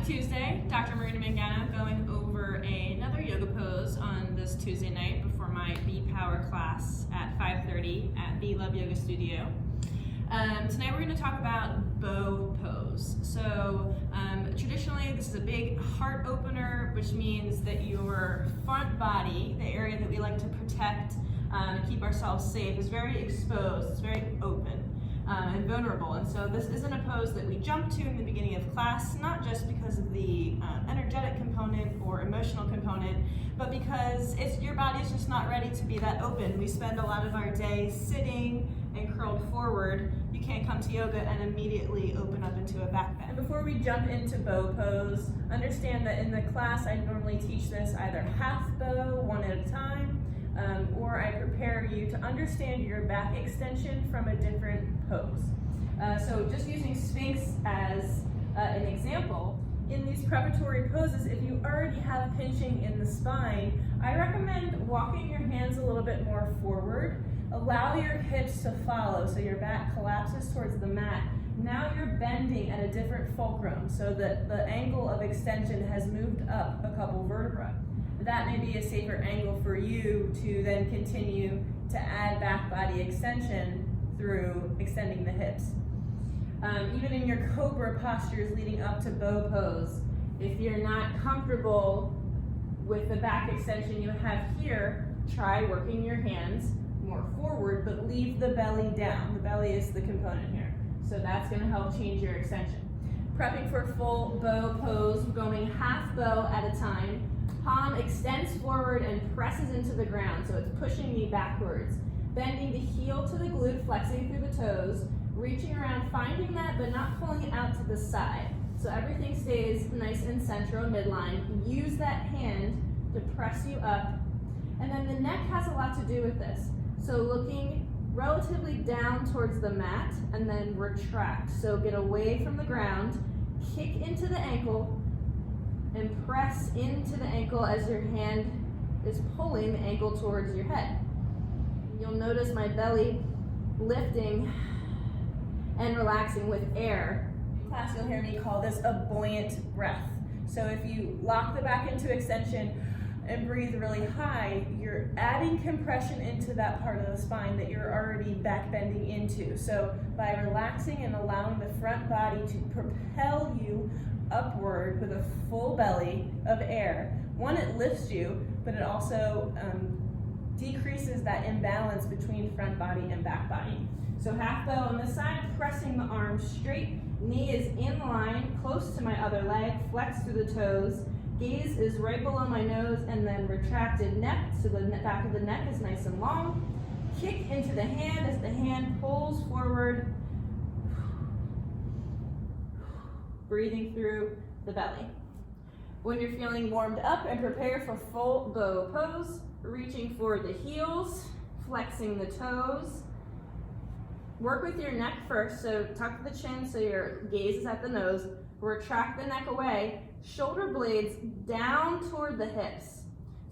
Tuesday. Dr. Marina Mangano going over another yoga pose on this Tuesday night before my B-Power class at 5:30 at B-Love Yoga Studio. Tonight we're going to talk about bow pose. So traditionally this is a big heart opener, which means that your front body, the area that we like to protect and keep ourselves safe, is very exposed, it's very open. And vulnerable, and so this isn't a pose that we jump to in the beginning of class, not just because of the energetic component or emotional component, but because your body's just not ready to be that open. We spend a lot of our day sitting and curled forward. You can't come to yoga and immediately open up into a back bend. And before we jump into bow pose, understand that in the class I normally teach this either half bow, one at a time, or I prepare you to understand your back extension from a different pose. So just using Sphinx as an example, in these preparatory poses, if you already have pinching in the spine, I recommend walking your hands a little bit more forward. Allow your hips to follow so your back collapses towards the mat. Now you're bending at a different fulcrum so that the angle of extension has moved up a couple vertebrae. That may be a safer angle for you to then continue to add back body extension through extending the hips. Even in your cobra postures leading up to bow pose, if you're not comfortable with the back extension you have here, try working your hands more forward, but leave the belly down. The belly is the component here. So that's going to help change your extension. Prepping for full bow pose, going half bow at a time. Palm extends forward and presses into the ground, so it's pushing me backwards. Bending the heel to the glute, flexing through the toes, reaching around, finding that, but not pulling it out to the side. So everything stays nice and central, midline. Use that hand to press you up. And then the neck has a lot to do with this. So looking relatively down towards the mat, and then retract. So get away from the ground, kick into the ankle, and press into the ankle as your hand is pulling the ankle towards your head. You'll notice my belly lifting and relaxing with air. In class, you'll hear me call this a buoyant breath. So if you lock the back into extension and breathe really high, you're adding compression into that part of the spine that you're already back bending into. So by relaxing and allowing the front body to propel you upward with a full belly of air, one, it lifts you, but it also decreases that imbalance between front body and back body. So half bow on this side, pressing the arms straight, knee is in line, close to my other leg, flex through the toes, gaze is right below my nose, and then retracted neck, so the back of the neck is nice and long. Kick into the hand as the hand pulls forward, breathing through the belly. When you're feeling warmed up and prepared for full bow pose, reaching for the heels, flexing the toes. Work with your neck first, so tuck the chin so your gaze is at the nose. Retract the neck away, shoulder blades down toward the hips.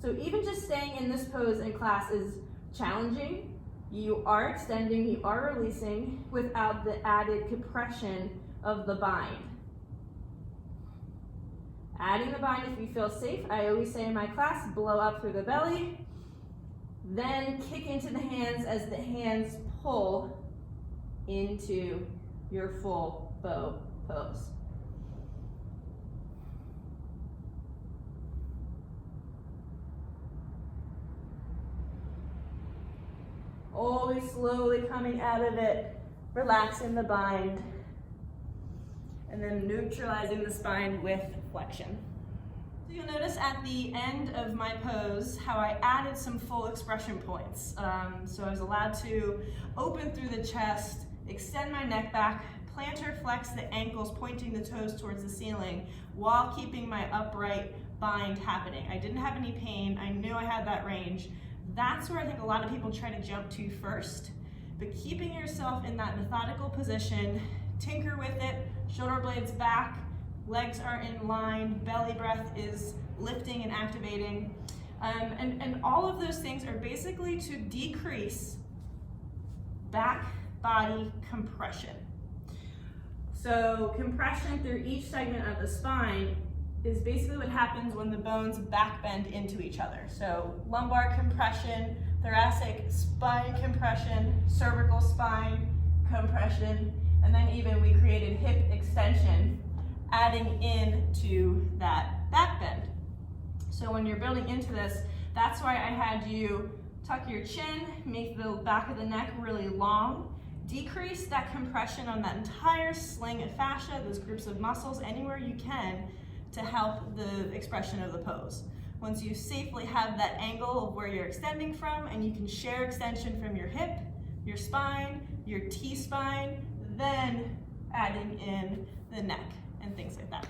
So even just staying in this pose in class is challenging. You are extending, you are releasing without the added compression of the bind. Adding the bind if you feel safe. I always say in my class, blow up through the belly, then kick into the hands as the hands pull into your full bow pose. Always slowly coming out of it, relaxing the bind, and then neutralizing the spine with flexion. So you'll notice at the end of my pose how I added some full expression points. So I was allowed to open through the chest, extend my neck back, plantar flex the ankles, pointing the toes towards the ceiling while keeping my upright bind happening. I didn't have any pain. I knew I had that range. That's where I think a lot of people try to jump to first, but keeping yourself in that methodical position, tinker with it, shoulder blades back, legs are in line, belly breath is lifting and activating. And all of those things are basically to decrease back body compression. So compression through each segment of the spine is basically what happens when the bones back bend into each other. So lumbar compression, thoracic spine compression, cervical spine compression, and then even we created hip extension, adding in to that back bend. So when you're building into this, that's why I had you tuck your chin, make the back of the neck really long, decrease that compression on that entire sling of fascia, those groups of muscles, anywhere you can to help the expression of the pose. Once you safely have that angle of where you're extending from, and you can share extension from your hip, your spine, your T-spine, then adding in the neck and things like that.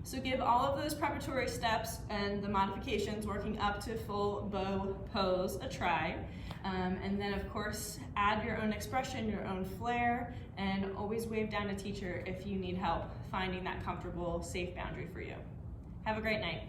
So give all of those preparatory steps and the modifications working up to full bow pose a try. And then of course, add your own expression, your own flair, and always wave down a teacher if you need help finding that comfortable, safe boundary for you. Have a great night.